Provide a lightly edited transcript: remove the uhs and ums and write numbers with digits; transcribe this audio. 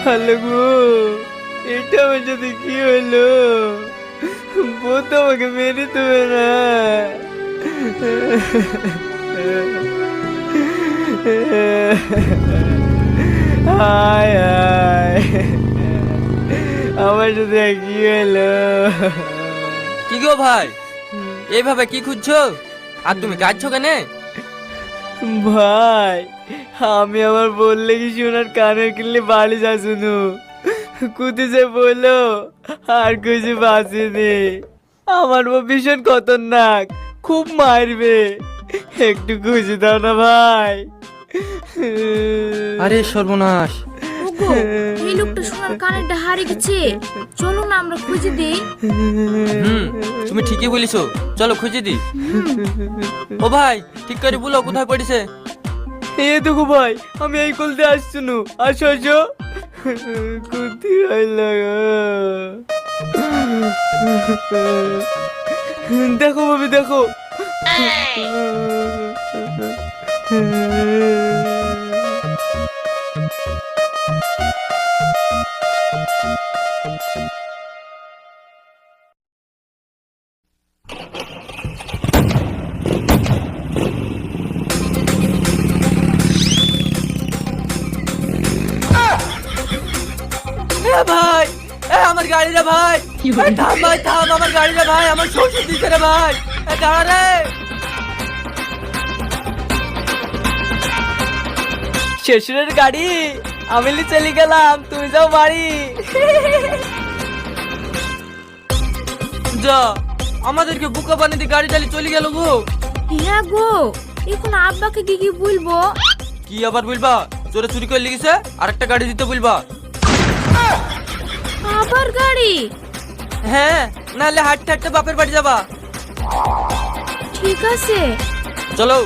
Hello গো, এটা আমার সাথে কি হলো? বউ তো আমাকে মেরে দেবে না। হায় হায়, আমার সাথে কি হলো? কি গো ভাই, এইভাবে কি খুঁজছো? আর তুমি কাঁদছো কেন? ভাই, আমি আমার বললে কি শোনার কানের কিনলে বাড়ি যা শুনু কুতি যে বললো আর কিছু বাঁচেনি। আমার বউ ভীষণ খতরনাক, খুব মারবে, একটু খুঁজে দাও না ভাই। আরে সর্বনাশ! ওগো, এই লোকটা সোনার কানেরটা হারিয়ে গেছে, চলো না আমরা খুঁজে দিই। তুমি ঠিকই বলেছো, চলো খুঁজে দি। ও ভাই, ঠিক করে বলো কোথায় পড়েছে? এই দেখো ভাই, আমি এই কলতে আসছুনু, আসো আসো। কুতি হইল দেখো ভাবি দেখো। ভাই, আমার গাড়ি রে ভাই! থাম ভাই থাম, আমার গাড়ি রে ভাই! আমার শ্বশুর দিচ্ছে রে ভাই! দাঁড়া রে! শ্বশুরের গাড়ি আমি চলে গেলাম, তুমি যাও বাড়ি। যা, আমাদেরকে বুকা বানিয়ে দিয়ে গাড়ি চালিয়ে চলে গেল গো। হ্যাঁ গো, এখন আব্বাকে কি কি বলবো? কি আবার বলবা? চোরে চুরি করে লেগেছে, আরেকটা গাড়ি দিতে বলবা। আবার গাড়ি? হ্যাঁ, নাহলে হাঁটতে হাঁটতে বাপের বাড়ি যাবা। ঠিক আছে। চলো।